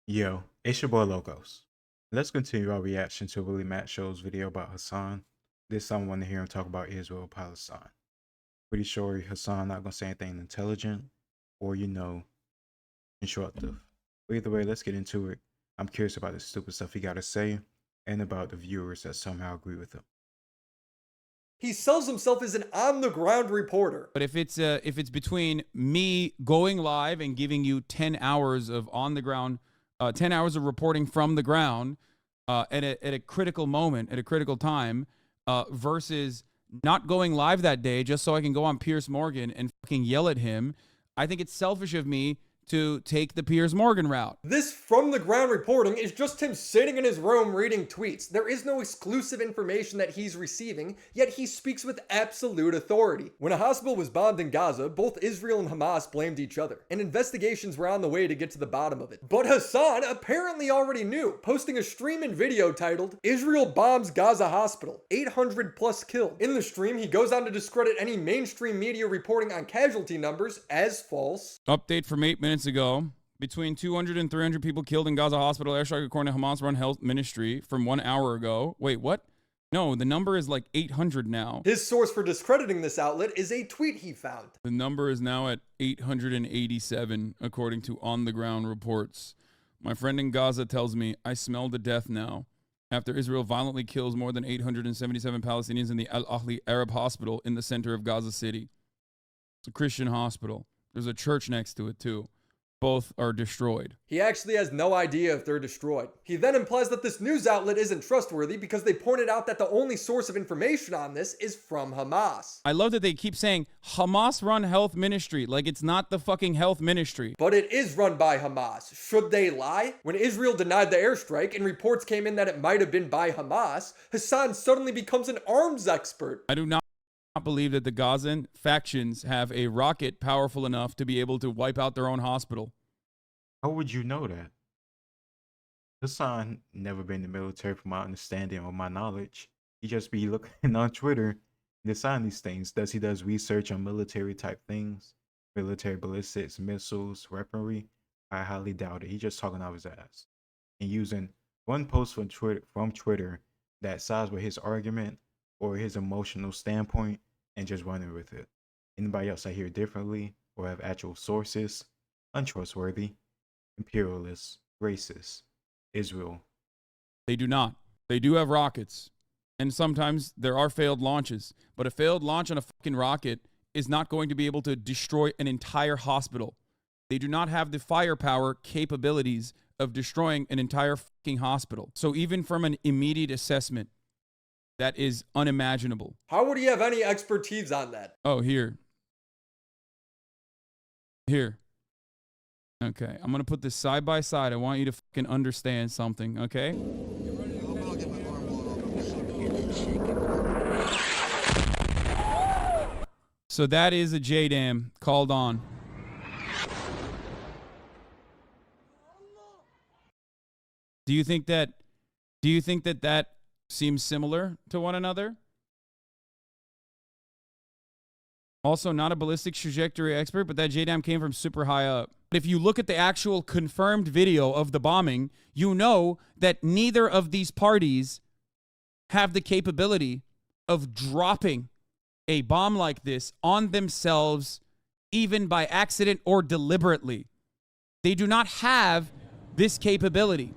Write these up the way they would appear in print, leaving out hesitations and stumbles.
Yo, it's your boy Logos. Let's continue our reaction to WillyMacShow's video about Hasan. This time I want to hear him talk about Israel Palestine. Pretty sure Hasan not gonna say anything intelligent or instructive. But either way, let's get into it. I'm curious about the stupid stuff he gotta say and about the viewers that somehow agree with him. He sells himself as an on-the-ground reporter. But if it's between me going live and giving you 10 hours of on the ground, 10 hours of reporting from the ground at a critical moment, at a critical time, versus not going live that day just so I can go on Piers Morgan and fucking yell at him, I think it's selfish of me to take the Piers Morgan route. This from-the-ground reporting is just him sitting in his room reading tweets. There is no exclusive information that he's receiving, yet he speaks with absolute authority. When a hospital was bombed in Gaza, both Israel and Hamas blamed each other, and investigations were on the way to get to the bottom of it. But Hasan apparently already knew, posting a stream and video titled, "Israel bombs Gaza hospital, 800 plus killed." In the stream, he goes on to discredit any mainstream media reporting on casualty numbers as false. Update from 8 minutes ago. Between 200 and 300 people killed in Gaza hospital airstrike according to Hamas-run health ministry from 1 hour ago. Wait, what? No, the number is like 800 now. His source for discrediting this outlet is a tweet he found. The number is now at 887, according to on-the-ground reports. My friend in Gaza tells me, I smell the death now. After Israel violently kills more than 877 Palestinians in the Al-Ahli Arab Hospital in the center of Gaza City. It's a Christian hospital. There's a church next to it, too. Both are destroyed. He actually has no idea if they're destroyed. He then implies that this news outlet isn't trustworthy because they pointed out that the only source of information on this is from Hamas. I love that they keep saying Hamas-run health ministry, like it's not the fucking health ministry. But it is run by Hamas. Should they lie? When Israel denied the airstrike and reports came in that it might have been by Hamas, Hasan suddenly becomes an arms expert. I do not believe that the Gazan factions have a rocket powerful enough to be able to wipe out their own hospital. How would you know that? Hasan never been in the military from my understanding or my knowledge. He just be looking on Twitter and deciding these things. He does research on military type things, military ballistics, missiles, weaponry. I highly doubt it. He just talking out his ass and using one post from Twitter that sides with his argument or his emotional standpoint and just running with it. Anybody else I hear differently or have actual sources, untrustworthy, imperialist, racist, Israel. They do not. They do have rockets. And sometimes there are failed launches. But a failed launch on a fucking rocket is not going to be able to destroy an entire hospital. They do not have the firepower capabilities of destroying an entire fucking hospital. So even from an immediate assessment, that is unimaginable. How would he have any expertise on that? Oh, here. Here. Okay, I'm going to put this side by side. I want you to fucking understand something, okay? So that is a JDAM called on. Do you think that that seems similar to one another? Also, not a ballistics trajectory expert, but that JDAM came from super high up. But if you look at the actual confirmed video of the bombing, you know that neither of these parties have the capability of dropping a bomb like this on themselves, even by accident or deliberately. They do not have this capability.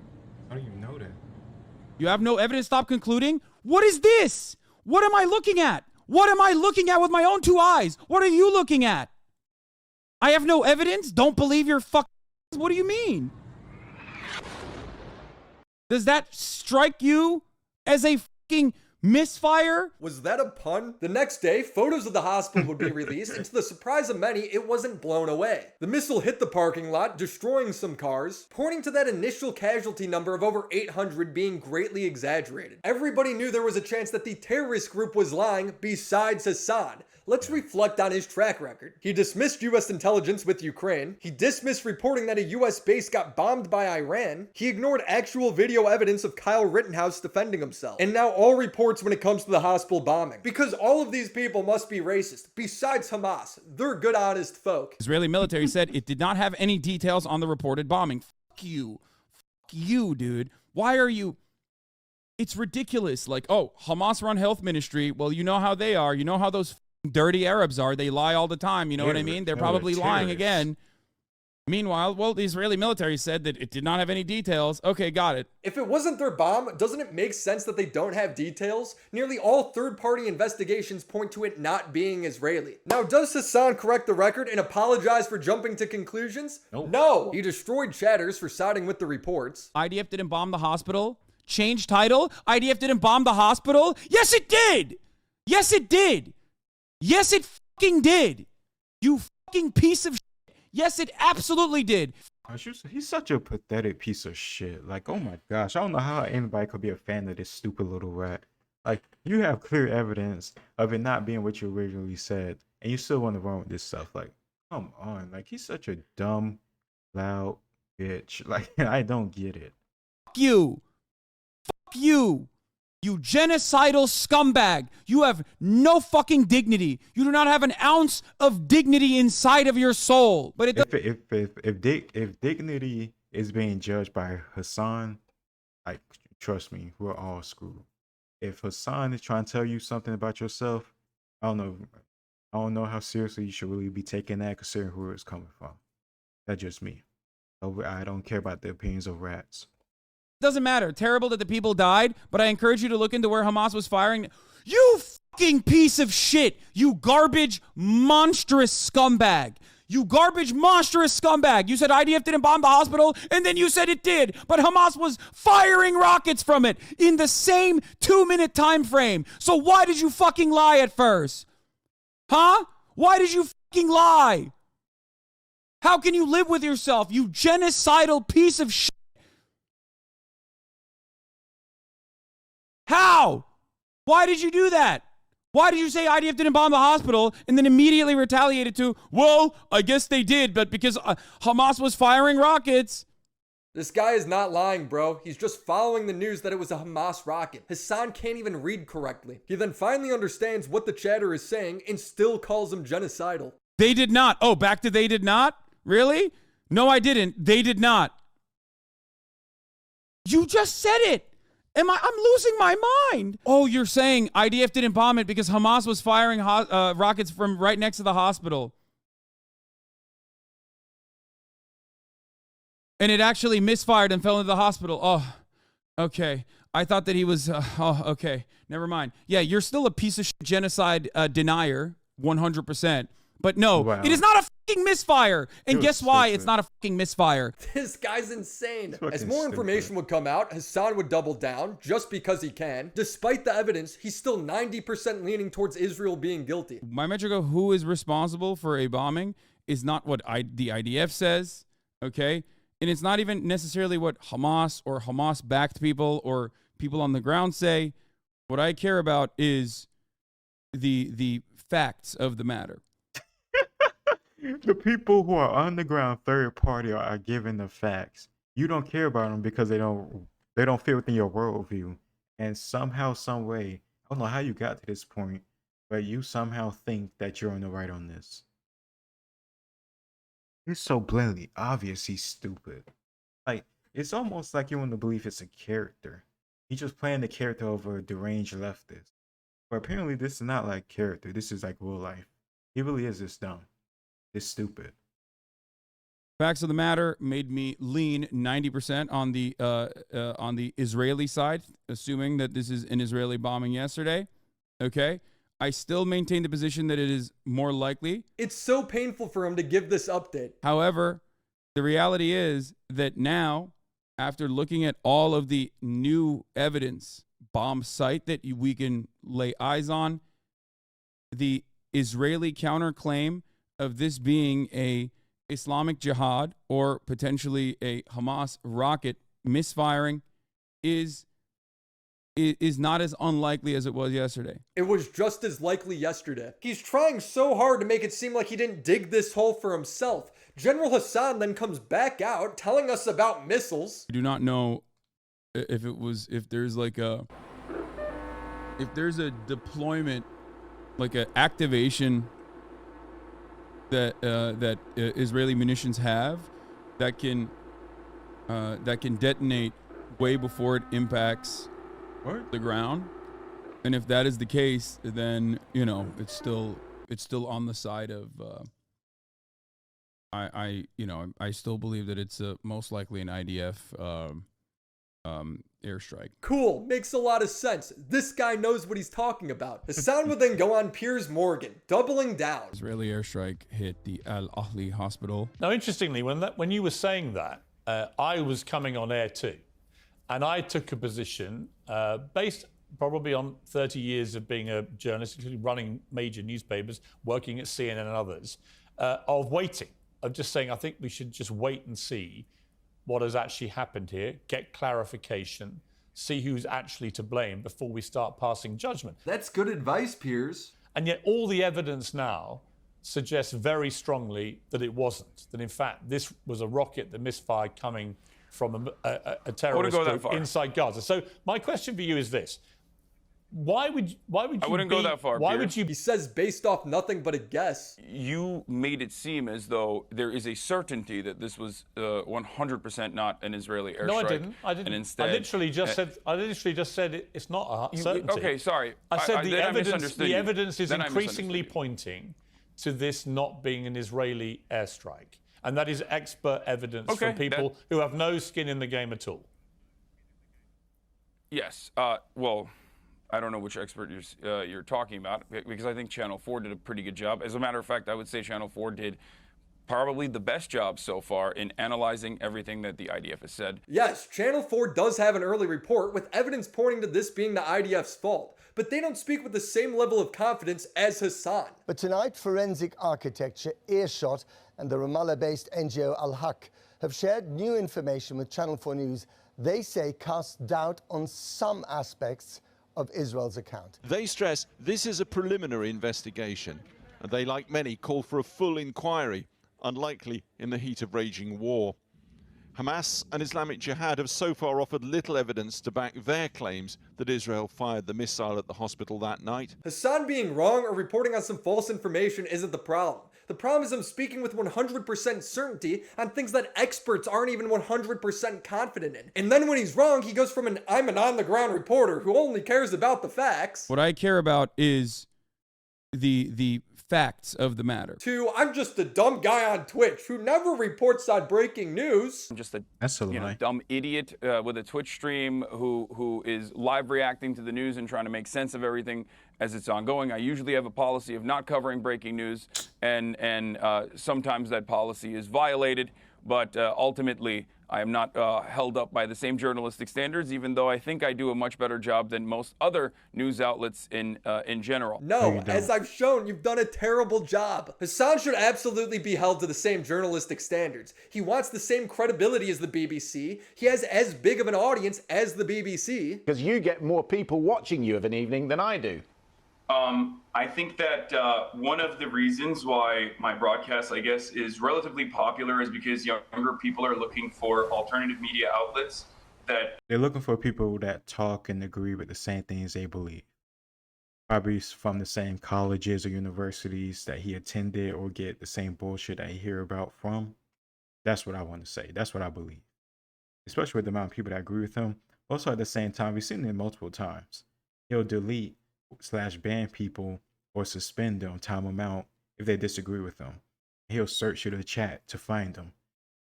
I don't even know that. You have no evidence. Stop concluding. What is this? What am I looking at? What am I looking at with my own two eyes? What are you looking at? I have no evidence? Don't believe your fuck. What do you mean? Does that strike you as a fucking misfire? Was that a pun? The next day, photos of the hospital would be released, and to the surprise of many, it wasn't blown away. The missile hit the parking lot, destroying some cars, pointing to that initial casualty number of over 800 being greatly exaggerated. Everybody knew there was a chance that the terrorist group was lying besides Hasan. Let's reflect on his track record. He dismissed US intelligence with Ukraine. He dismissed reporting that a US base got bombed by Iran. He ignored actual video evidence of Kyle Rittenhouse defending himself. And now all reports when it comes to the hospital bombing. Because all of these people must be racist. Besides Hamas, they're good, honest folk. Israeli military said it did not have any details on the reported bombing. Fuck you. you, dude. Why are you? It's ridiculous. Like, oh, Hamas run health ministry. Well, you know how they are. You know how those dirty Arabs are. They lie all the time. You know what I mean? They're probably lying again. Meanwhile, well, the Israeli military said that it did not have any details. Okay, got it. If it wasn't their bomb, doesn't it make sense that they don't have details? Nearly all third-party investigations point to it not being Israeli. Now, does Hasan correct the record and apologize for jumping to conclusions? Nope. No. He destroyed chatters for siding with the reports. IDF didn't bomb the hospital. Change title. IDF didn't bomb the hospital. Yes, it did. Yes, it did. Yes, it fucking did. You fucking piece of shit. Yes, it absolutely did. He's such a pathetic piece of shit. Like, oh my gosh, I don't know how anybody could be a fan of this stupid little rat. Like, you have clear evidence of it not being what you originally said, and you still want to run with this stuff. Like, come on. Like, he's such a dumb, loud bitch. Like, I don't get it. Fuck you. Fuck you. You genocidal scumbag. You have no fucking dignity. You do not have an ounce of dignity inside of your soul. But if dignity is being judged by Hasan, like, trust me, we're all screwed. If Hasan is trying to tell you something about yourself, I don't know how seriously you should really be taking that, considering who it's coming from. That's just me. I don't care about the opinions of rats. Doesn't matter. Terrible that the people died, but I encourage you to look into where Hamas was firing. You fucking piece of shit. You garbage, monstrous scumbag. You garbage, monstrous scumbag. You said IDF didn't bomb the hospital, and then you said it did, but Hamas was firing rockets from it in the same 2-minute time frame. So why did you fucking lie at first? Huh? Why did you fucking lie? How can you live with yourself, you genocidal piece of shit? How? Why did you do that? Why did you say IDF didn't bomb the hospital and then immediately retaliated to, well, I guess they did, but because Hamas was firing rockets. This guy is not lying, bro. He's just following the news that it was a Hamas rocket. Hasan can't even read correctly. He then finally understands what the chatter is saying and still calls him genocidal. They did not. Oh, back to they did not? Really? No, I didn't. They did not. You just said it. I'm losing my mind. Oh, you're saying IDF didn't bomb it because Hamas was firing rockets from right next to the hospital. And it actually misfired and fell into the hospital. Oh, okay. I thought that he was, okay. Never mind. Yeah, you're still a piece of shit genocide denier, 100%. But no, wow. It is not a fucking misfire. And guess why it's not a fucking misfire? This guy's insane. As more information would come out, Hasan would double down just because he can. Despite the evidence, he's still 90% leaning towards Israel being guilty. My metric of who is responsible for a bombing is not what the IDF says, okay? And it's not even necessarily what Hamas or Hamas-backed people or people on the ground say. What I care about is the facts of the matter. The people who are on the ground, third party, are given the facts. You don't care about them because they don't fit within your worldview. And somehow, some way, I don't know how you got to this point, but you somehow think that you're on the right on this. It's so blatantly obvious he's stupid. Like, it's almost like you want to believe it's a character. He's just playing the character of a deranged leftist. But apparently this is not like character. This is like real life. He really is this dumb. It's stupid. Facts of the matter made me lean 90% on the Israeli side, assuming that this is an Israeli bombing yesterday. Okay. I still maintain the position that it is more likely. It's so painful for him to give this update. However, the reality is that now, after looking at all of the new evidence, bomb site that we can lay eyes on, the Israeli counterclaim of this being a Islamic Jihad or potentially a Hamas rocket misfiring is not as unlikely as it was yesterday. It was just as likely yesterday. He's trying so hard to make it seem like he didn't dig this hole for himself. General Hasan then comes back out telling us about missiles. I do not know if there's a deployment, like an activation that Israeli munitions have that can that can detonate way before it impacts the ground. And if that is the case, then it's still on the side of. I still believe that it's most likely an IDF airstrike. Cool, makes a lot of sense. This guy knows what he's talking about. Hasan would then go on Piers Morgan, doubling down. Israeli airstrike hit the Al Ahli hospital. Now, interestingly, when you were saying that, I was coming on air too, and I took a position based probably on 30 years of being a journalist, including running major newspapers, working at CNN and others, of waiting, of just saying, I think we should just wait and see what has actually happened here, get clarification, see who's actually to blame before we start passing judgment. That's good advice, Piers. And yet all the evidence now suggests very strongly that it wasn't, that in fact this was a rocket that misfired coming from a terrorist group inside Gaza. So my question for you is this. Why would you I wouldn't go that far, Why Pierre. would you He says based off nothing but a guess. You made it seem as though there is a certainty that this was 100% not an Israeli airstrike. No, I didn't. And instead, I literally just said it's not a certainty. Okay, sorry. I said the evidence is Then I increasingly misunderstood you. pointing to this not being an Israeli airstrike. And that is expert evidence from people who have no skin in the game at all. Yes. Well, I don't know which expert you're talking about, because I think Channel 4 did a pretty good job. As a matter of fact, I would say Channel 4 did probably the best job so far in analyzing everything that the IDF has said. Yes, Channel 4 does have an early report with evidence pointing to this being the IDF's fault, but they don't speak with the same level of confidence as Hasan. But tonight, Forensic Architecture, Earshot, and the Ramallah-based NGO Al-Haq have shared new information with Channel 4 News. They say casts doubt on some aspects of Israel's account. They stress this is a preliminary investigation, and they, like many, call for a full inquiry, unlikely in the heat of raging war. Hamas and Islamic Jihad have so far offered little evidence to back their claims that Israel fired the missile at the hospital that night. Hasan being wrong or reporting on some false information isn't the problem. The problem is him speaking with 100% certainty on things that experts aren't even 100% confident in. And then when he's wrong, he goes from I'm an on-the-ground reporter who only cares about the facts. What I care about is the facts of the matter. To I'm just a dumb guy on Twitch who never reports on breaking news. I'm just a lie. dumb idiot with a Twitch stream who is live reacting to the news and trying to make sense of everything as it's ongoing. I usually have a policy of not covering breaking news, and sometimes that policy is violated, but ultimately I am not held up by the same journalistic standards, even though I think I do a much better job than most other news outlets in general. No, as I've shown, you've done a terrible job. Hasan should absolutely be held to the same journalistic standards. He wants the same credibility as the BBC. He has as big of an audience as the BBC. Because you get more people watching you of an evening than I do. I think that one of the reasons why my broadcast, I guess, is relatively popular is because younger people are looking for alternative media outlets that... They're looking for people that talk and agree with the same things they believe. Probably from the same colleges or universities that he attended, or get the same bullshit that he hear about from. That's what I want to say. That's what I believe. Especially with the amount of people that agree with him. Also, at the same time, we've seen it multiple times. He'll delete / ban people or suspend them time amount if they disagree with them. He'll search through the chat to find them.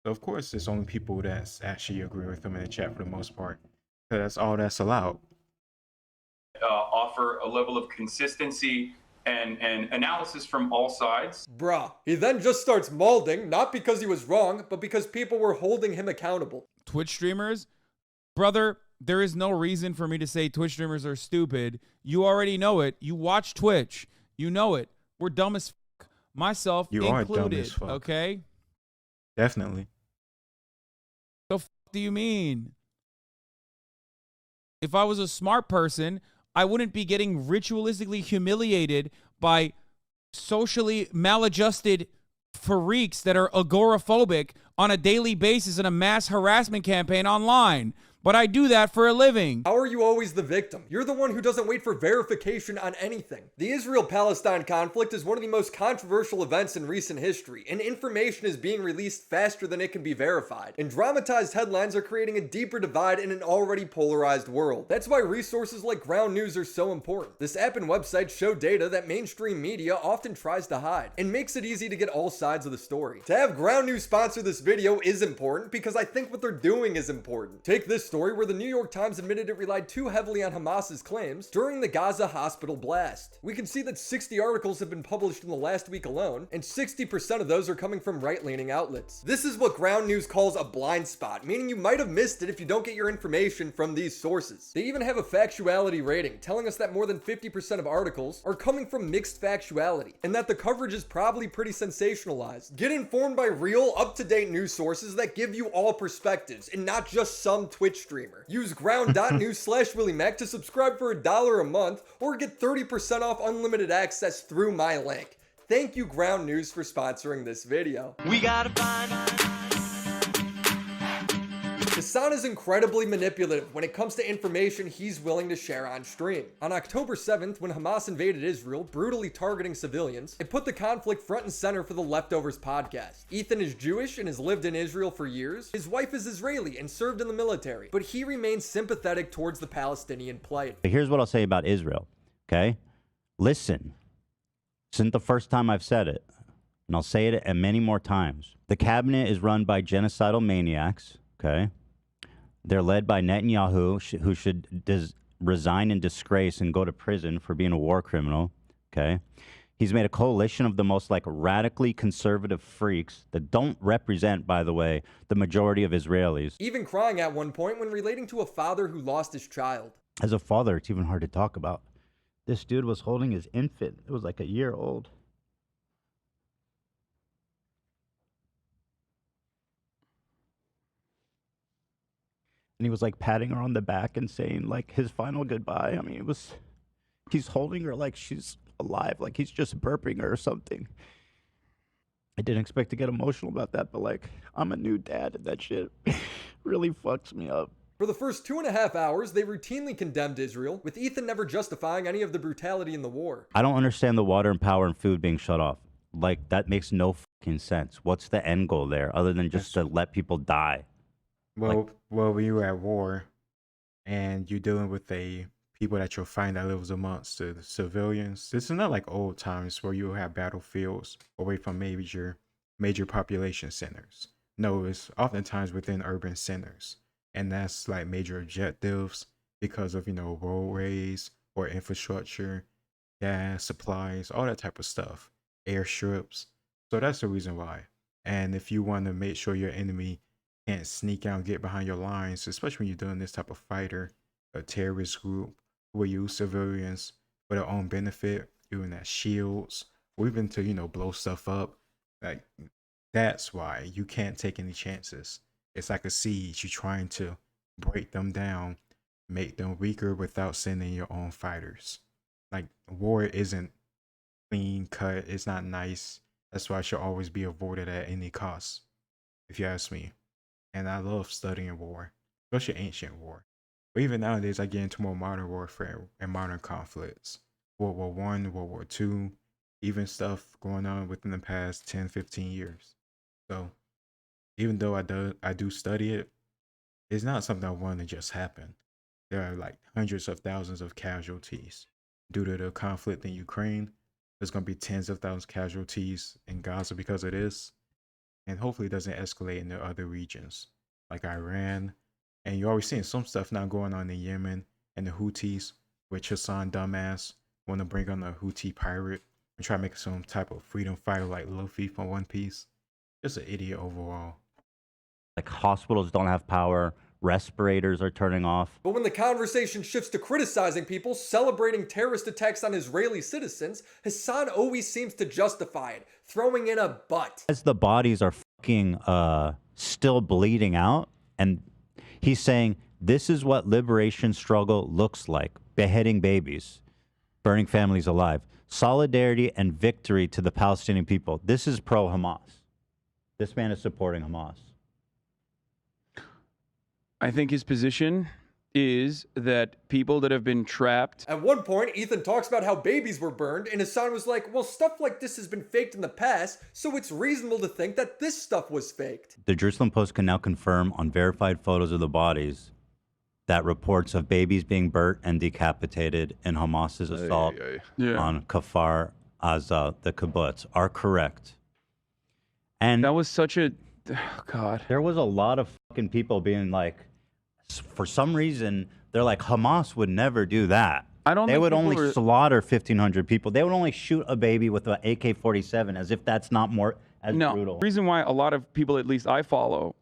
So of course it's only people that actually agree with them in the chat for the most part. So that's all that's allowed. Offer a level of consistency and analysis from all sides. Bruh. He then just starts molding, not because he was wrong, but because people were holding him accountable. Twitch streamers, brother, there is no reason for me to say Twitch streamers are stupid. You already know it. You watch Twitch. You know it. We're dumb as fuck. Myself You are dumb included. as fuck. Okay? Definitely. The fuck do you mean? If I was a smart person, I wouldn't be getting ritualistically humiliated by socially maladjusted freaks that are agoraphobic on a daily basis in a mass harassment campaign online. but I do that for a living. How are you always the victim? You're the one who doesn't wait for verification on anything. The Israel-Palestine conflict is one of the most controversial events in recent history, and information is being released faster than it can be verified. And dramatized headlines are creating a deeper divide in an already polarized world. That's why resources like Ground News are so important. This app and website show data that mainstream media often tries to hide, and makes it easy to get all sides of the story. To have Ground News sponsor this video is important because I think what they're doing is important. Take this story where the New York Times admitted it relied too heavily on Hamas's claims during the Gaza hospital blast. We can see that 60 articles have been published in the last week alone, and 60% of those are coming from right-leaning outlets. This is what Ground News calls a blind spot, meaning you might have missed it if you don't get your information from these sources. They even have a factuality rating, telling us that more than 50% of articles are coming from mixed factuality, and that the coverage is probably pretty sensationalized. Get informed by real, up-to-date news sources that give you all perspectives, and not just some Twitch streamer. Use ground.news/WillyMac to subscribe for $1 a month, or get 30% off unlimited access through my link. Thank you, Ground News, for sponsoring this video. We gotta find. Hasan is incredibly manipulative when it comes to information he's willing to share on stream. On October 7th, when Hamas invaded Israel, brutally targeting civilians, it put the conflict front and center for the Leftovers podcast. Ethan is Jewish and has lived in Israel for years. His wife is Israeli and served in the military, but he remains sympathetic towards the Palestinian plight. Here's what I'll say about Israel, okay? Listen, this isn't the first time I've said it, and I'll say it many more times. The cabinet is run by genocidal maniacs, okay? They're led by Netanyahu, who should resign in disgrace and go to prison for being a war criminal, okay? He's made a coalition of the most, like, radically conservative freaks that don't represent, by the way, the majority of Israelis. Even crying at one point when relating to a father who lost his child. As a father, it's even hard to talk about. This dude was holding his infant. It was like a year old. And he was like patting her on the back and saying like his final goodbye. I mean, he's holding her like she's alive, like he's just burping her or something. I didn't expect to get emotional about that, but like, I'm a new dad and that shit really fucks me up. For the first 2.5 hours, they routinely condemned Israel, with Ethan never justifying any of the brutality in the war. I don't understand the water and power and food being shut off. Like, that makes no fucking sense. What's the end goal there other than just to let people die? Well, when you're at war and you're dealing with people that you'll find that lives amongst the civilians, this is not like old times where you have battlefields away from major population centers. No, it's oftentimes within urban centers. And that's like major objectives because of, roadways or infrastructure, gas, supplies, all that type of stuff, airstrips. So that's the reason why. And if you want to make sure your enemy can't sneak out and get behind your lines, especially when you're doing this type of fighter, a terrorist group who will use civilians for their own benefit, doing that shields, or even to, blow stuff up. Like, that's why you can't take any chances. It's like a siege. You're trying to break them down, make them weaker without sending your own fighters. Like, war isn't clean cut. It's not nice. That's why it should always be avoided at any cost, if you ask me. And I love studying war, especially ancient war. But even nowadays, I get into more modern warfare and modern conflicts. World War I, World War II, even stuff going on within the past 10, 15 years. So even though I do study it, it's not something I want to just happen. There are like hundreds of thousands of casualties due to the conflict in Ukraine. There's going to be tens of thousands of casualties in Gaza because of this. And hopefully it doesn't escalate in the other regions like Iran. And you're always seeing some stuff now going on in Yemen and the Houthis, which Hasan dumbass want to bring on a Houthi pirate and try to make some type of freedom fighter like Luffy from One Piece. Just an idiot overall. Like, hospitals don't have power. Respirators are turning off. But when the conversation shifts to criticizing people celebrating terrorist attacks on Israeli citizens, Hasan always seems to justify it, throwing in a but. As the bodies are fucking still bleeding out, and he's saying this is what liberation struggle looks like: beheading babies, burning families alive, solidarity and victory to the Palestinian people. This is pro-Hamas. This man is supporting Hamas. I think his position is that people that have been trapped. At one point, Ethan talks about how babies were burned, and Hasan was like, well, stuff like this has been faked in the past, so it's reasonable to think that this stuff was faked. The Jerusalem Post can now confirm on verified photos of the bodies that reports of babies being burnt and decapitated in Hamas's assault on Kfar Aza, the kibbutz, are correct. And that was such a, oh God. There was a lot of fucking people being like, for some reason, they're like, Hamas would never do that. I don't. They think would only are... slaughter 1,500 people. They would only shoot a baby with an AK-47, as if that's not more as brutal. The reason why a lot of people, at least I follow,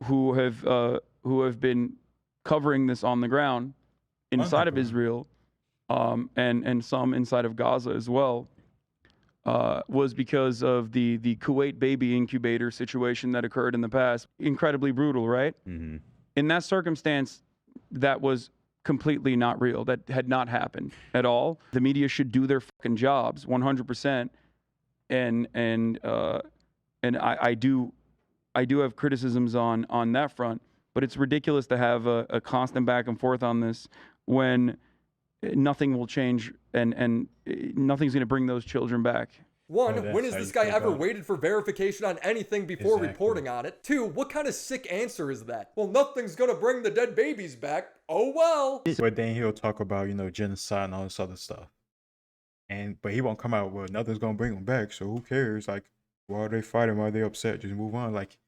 who have been covering this on the ground inside of Israel, and some inside of Gaza as well, was because of the Kuwait baby incubator situation that occurred in the past. Incredibly brutal, right? Mm-hmm. In that circumstance, that was completely not real. That had not happened at all. The media should do their fucking jobs 100%. And I do have criticisms on that front, but it's ridiculous to have a constant back and forth on this when nothing will change and nothing's going to bring those children back. One, when has this guy ever waited for verification on anything before reporting on it? Two, what kind of sick answer is that? Well, nothing's gonna bring the dead babies back. Oh well. But then he'll talk about, genocide and all this other stuff. But he won't come out, well, nothing's gonna bring them back, so who cares? Like, why are they fighting? Why are they upset? Just move on. Like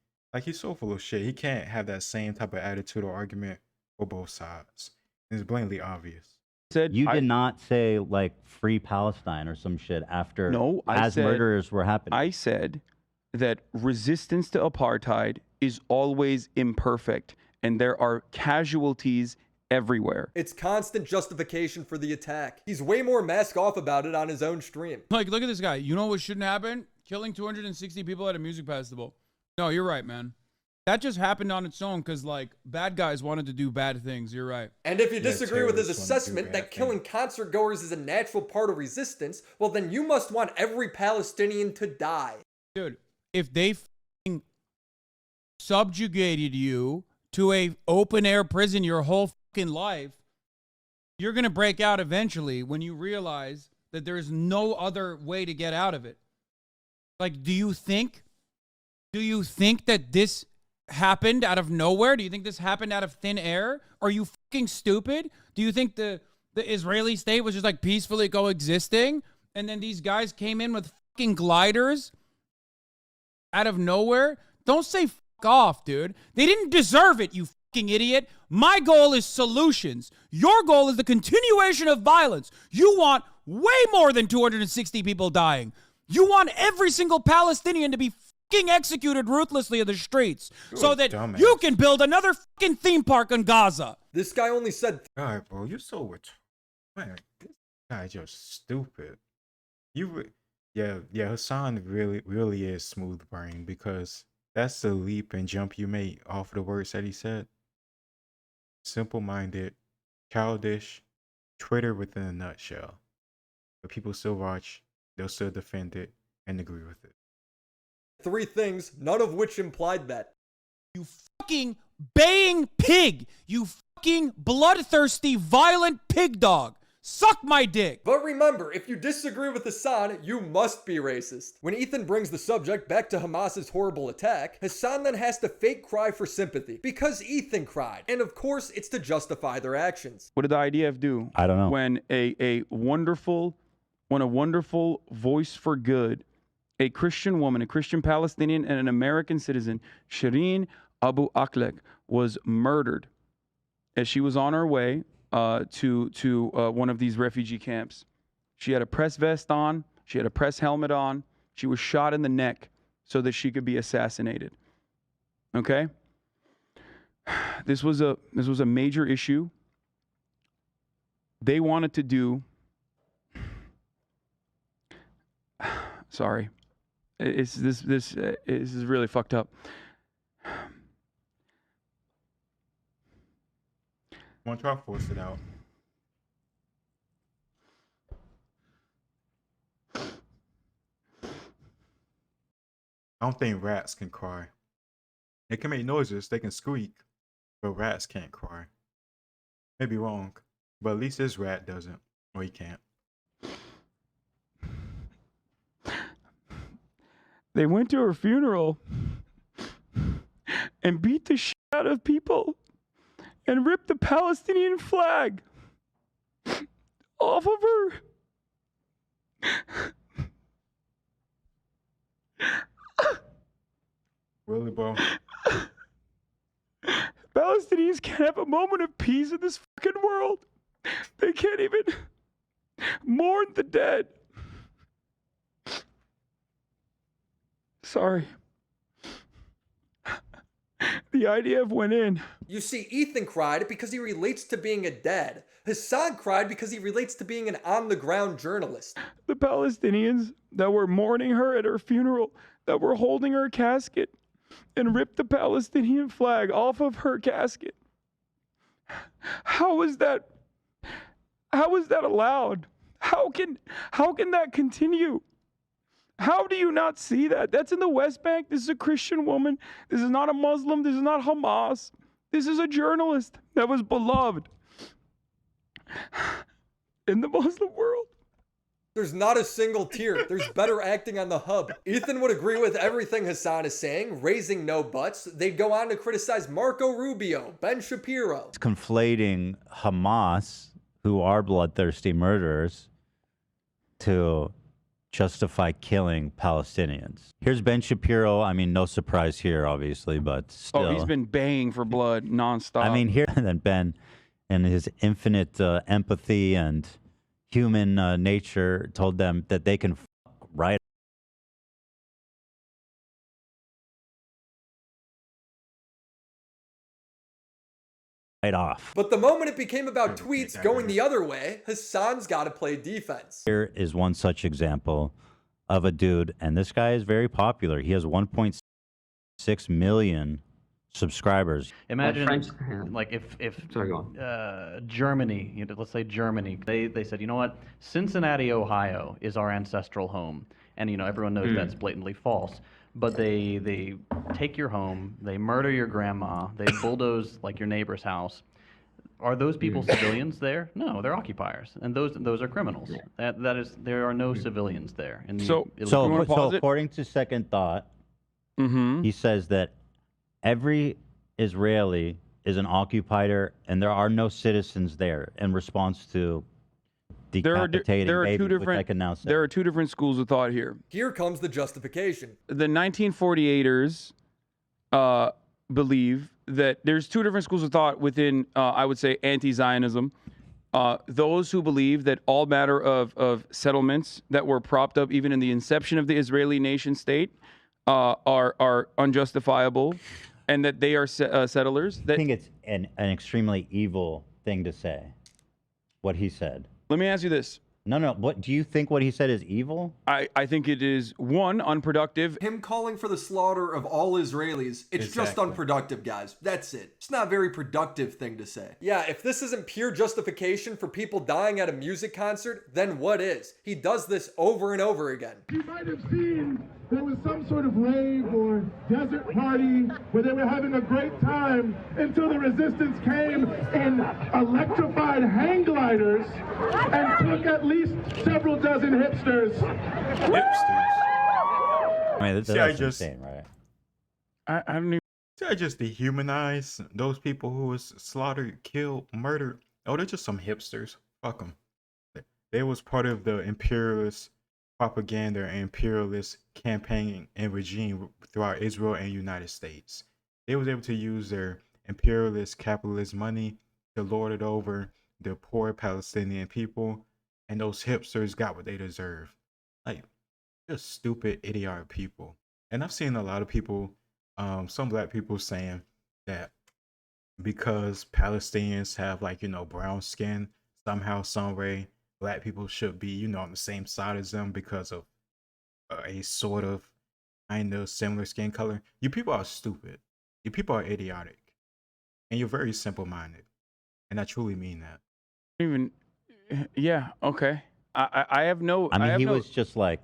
he's so full of shit. He can't have that same type of attitude or argument for both sides. It's blatantly obvious. You did not say like free Palestine or some shit after murderers were happening. I said that resistance to apartheid is always imperfect and there are casualties everywhere. It's constant justification for the attack. He's way more mask off about it on his own stream. Like, look at this guy. You know what shouldn't happen? Killing 260 people at a music festival. No, you're right, man. That just happened on its own because, like, bad guys wanted to do bad things. You're right. And if you disagree with his assessment that killing concert goers is a natural part of resistance, well, then you must want every Palestinian to die. Dude, if they subjugated you to a open-air prison your whole fucking life, you're going to break out eventually when you realize that there's no other way to get out of it. Like, do you think that this happened out of nowhere? Do you think this happened out of thin air? Are you fucking stupid? Do you think the Israeli state was just like peacefully coexisting and then these guys came in with fucking gliders out of nowhere? Don't say fuck off, dude. They didn't deserve it, you fucking idiot. My goal is solutions. Your goal is the continuation of violence. You want way more than 260 people dying. You want every single Palestinian to be fucking executed ruthlessly in the streets so that you can build another fucking theme park in Gaza. This guy only said, God, bro, you're so man, this guy just stupid. Hasan really is smooth brain, because that's the leap and jump you made off the words that he said. Simple-minded, childish, Twitter within a nutshell. But people still watch, they'll still defend it and agree with it. Three things, none of which implied that. You fucking baying pig! You fucking bloodthirsty, violent pig dog! Suck my dick! But remember, if you disagree with Hasan, you must be racist. When Ethan brings the subject back to Hamas's horrible attack, Hasan then has to fake cry for sympathy, because Ethan cried. And of course, it's to justify their actions. What did the IDF do? I don't know. When a wonderful voice for good, a Christian woman, a Christian Palestinian, and an American citizen, Shireen Abu Akleh, was murdered as she was on her way to one of these refugee camps. She had a press vest on. She had a press helmet on. She was shot in the neck so that she could be assassinated. Okay? This was a major issue. They wanted to do. Sorry. This is really fucked up. I'm gonna try to force it out. I don't think rats can cry. They can make noises, they can squeak, But rats can't cry. Maybe wrong, but at least this rat doesn't, or he can't. They went to her funeral and beat the shit out of people and ripped the Palestinian flag off of her. Really, bro? Palestinians can't have a moment of peace in this fucking world. They can't even mourn the dead. Sorry. The IDF went in. You see, Ethan cried because he relates to being a dad. Hasan cried because he relates to being an on-the-ground journalist. The Palestinians that were mourning her at her funeral, that were holding her casket, and ripped the Palestinian flag off of her casket. How is that allowed? How can that continue? How do you not see that? That's in the West Bank. This is a Christian woman. This is not a Muslim. This is not Hamas. This is a journalist that was beloved in the Muslim world. There's not a single tear. There's better acting on the hub. Ethan would agree with everything Hasan is saying, raising no buts. They'd go on to criticize Marco Rubio, Ben Shapiro. It's conflating Hamas, who are bloodthirsty murderers, to justify killing Palestinians. Here's Ben Shapiro. I mean, no surprise here, obviously, but still. Oh, he's been baying for blood nonstop. I mean, here and then Ben and his infinite empathy and human nature told them that they can right off. But the moment it became about tweets going the other way, Hasan's got to play defense. Here is one such example of a dude, and this guy is very popular. He has 1.6 million subscribers. Imagine, like, if Germany, let's say Germany, they said, you know what, Cincinnati, Ohio is our ancestral home. And, everyone knows that's blatantly false. But they take your home, they murder your grandma, they bulldoze, like, your neighbor's house. Are those people civilians there? No, they're occupiers. And those are criminals. There are no civilians there. So according to Second Thought, he says that every Israeli is an occupier and there are no citizens there in response to decapitating babies, which I can now say. There are two different schools of thought here. Here comes the justification. The 1948ers believe that there's two different schools of thought within, I would say, anti-Zionism. Those who believe that all matter of settlements that were propped up even in the inception of the Israeli nation state are unjustifiable, and that they are settlers. I think it's an extremely evil thing to say, what he said. Let me ask you this. No. What do you think? What he said is evil? I think it is, one, unproductive. Him calling for the slaughter of all Israelis, it's just unproductive, guys. That's it. It's not a very productive thing to say. Yeah, if this isn't pure justification for people dying at a music concert, then what is? He does this over and over again. You might have seen there was some sort of rave or desert party where they were having a great time until the resistance came in electrified hang gliders and took at least several dozen hipsters. I mean, that's insane, right? I don't even... See, I just dehumanize those people who was slaughtered, killed, murdered. Oh, they're just some hipsters. Fuck them. They was part of the imperialist propaganda and imperialist campaigning and regime throughout Israel and United States. They was able to use their imperialist capitalist money to lord it over the poor Palestinian people, and those hipsters got what they deserve. Like, just stupid, idiotic people. And I've seen a lot of people, some black people saying that because Palestinians have, like, brown skin, somehow, some way, black people should be, on the same side as them because of a sort of kind of similar skin color. You people are stupid. You people are idiotic. And you're very simple-minded. And I truly mean that. Even, yeah, okay. I have no... I mean, he was just like,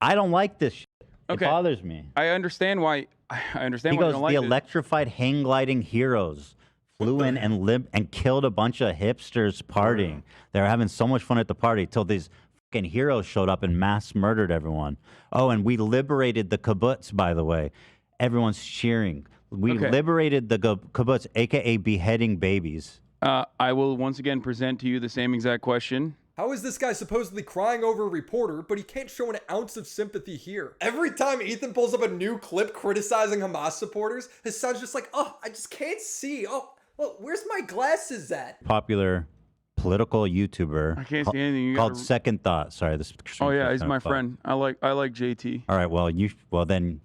I don't like this shit. Okay. It bothers me. I understand why I understand He why you goes, don't like the it. electrified hang gliding heroes flew in and killed a bunch of hipsters partying. They were having so much fun at the party till these fucking heroes showed up and mass murdered everyone. Oh, and we liberated the kibbutz, by the way. Everyone's cheering. We liberated the kibbutz, aka beheading babies. I will once again present to you the same exact question. How is this guy supposedly crying over a reporter, but he can't show an ounce of sympathy here? Every time Ethan pulls up a new clip criticizing Hamas supporters, his son's just like, oh, I just can't see. Oh, well, where's my glasses at? Popular political YouTuber. I can't see anything. You called gotta... Second Thought. Sorry, this. Oh yeah, he's my friend. I like JT. All right, well then.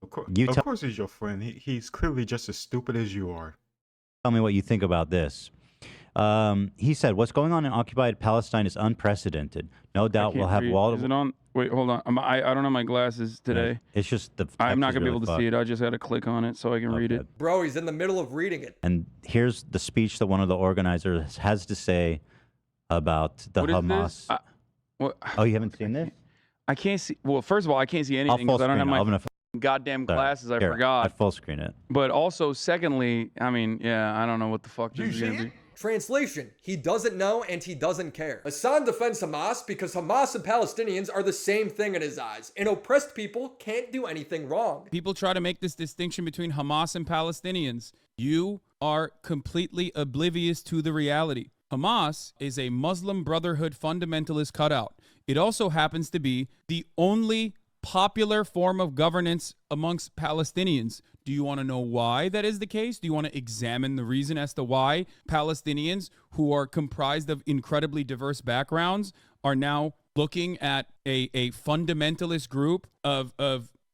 Of course he's your friend. He's clearly just as stupid as you are. Tell me what you think about this. He said, "What's going on in occupied Palestine is unprecedented. No doubt we'll have wall." Is it on? Wait, hold on. I don't have my glasses today. It's just the. I'm not text is gonna be really able to see it. I just had to click on it so I can read it. Bro, he's in the middle of reading it. And here's the speech that one of the organizers has to say about the What is Hamas. this? Oh, you haven't seen this? I can't see. Well, first of all, I can't see I'll anything full because I don't screen have it. my I'm gonna goddamn Sorry. glasses. I Here, forgot. I full screen it. But also, secondly, I mean, yeah, I don't know what the fuck this is gonna be. Translation, he doesn't know and he doesn't care. Hasan defends Hamas because Hamas and Palestinians are the same thing in his eyes, and oppressed people can't do anything wrong. People try to make this distinction between Hamas and Palestinians. You are completely oblivious to the reality. Hamas is a Muslim Brotherhood fundamentalist cutout. It also happens to be the only popular form of governance amongst Palestinians. Do you want to know why that is the case? Do you want to examine the reason as to why Palestinians, who are comprised of incredibly diverse backgrounds, are now looking at a fundamentalist group of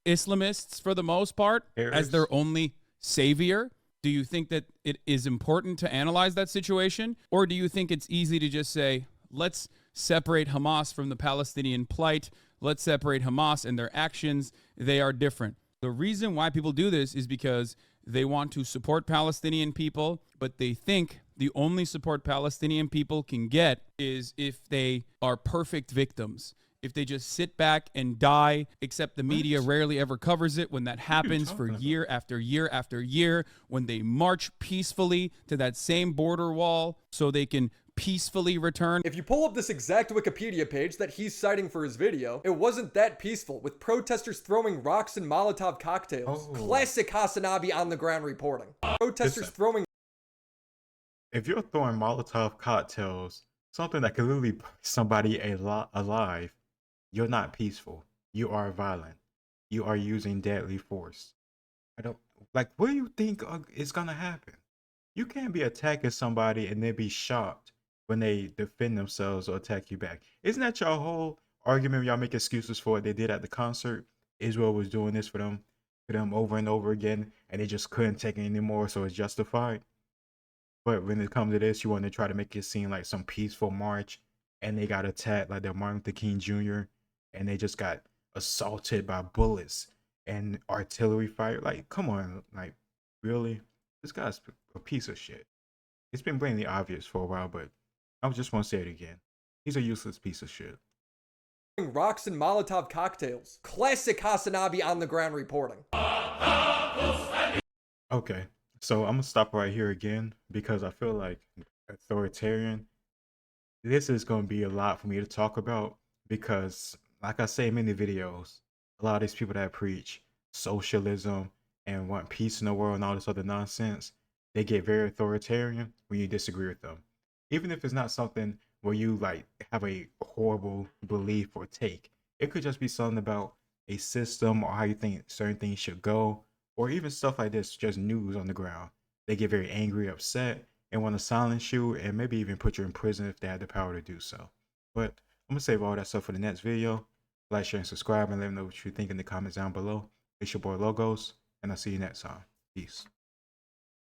Islamists, for the most part, as their only savior? Do you think that it is important to analyze that situation? Or do you think it's easy to just say, let's separate Hamas from the Palestinian plight. Let's separate Hamas and their actions. They are different. The reason why people do this is because they want to support Palestinian people, but they think the only support Palestinian people can get is if they are perfect victims. If they just sit back and die, except the media rarely ever covers it when that happens for year after year after year, when they march peacefully to that same border wall so they can peacefully return. If you pull up this exact Wikipedia page that he's citing for his video, it wasn't that peaceful, with protesters throwing rocks and Molotov cocktails. Classic Hasanabi on the ground reporting. Protesters throwing... If you're throwing Molotov cocktails, something that could literally put somebody alive, you're not peaceful. You are violent. You are using deadly force. What do you think is gonna happen? You can't be attacking somebody and then be shocked when they defend themselves or attack you back. Isn't that your whole argument? Y'all make excuses for what they did at the concert. Israel was doing this for them over and over again, and they just couldn't take it anymore, so it's justified. But when it comes to this, you want to try to make it seem like some peaceful march, and they got attacked like they're Martin Luther King Jr., and they just got assaulted by bullets and artillery fire. Like, come on, like, really? This guy's a piece of shit. It's been blatantly obvious for a while, but I just want to say it again. He's a useless piece of shit. Rocks and Molotov cocktails. Classic Hasanabi on the ground reporting. Okay, so I'm gonna stop right here again because I feel like authoritarian. This is gonna be a lot for me to talk about because, like I say in many videos, a lot of these people that preach socialism and want peace in the world and all this other nonsense, they get very authoritarian when you disagree with them. Even if it's not something where you like have a horrible belief or take. It could just be something about a system or how you think certain things should go, or even stuff like this, just news on the ground. They get very angry, upset, and want to silence you and maybe even put you in prison if they had the power to do so. But I'm gonna save all that stuff for the next video. Like, share, and subscribe, and let me know what you think in the comments down below. It's your boy Logos, and I'll see you next time. Peace.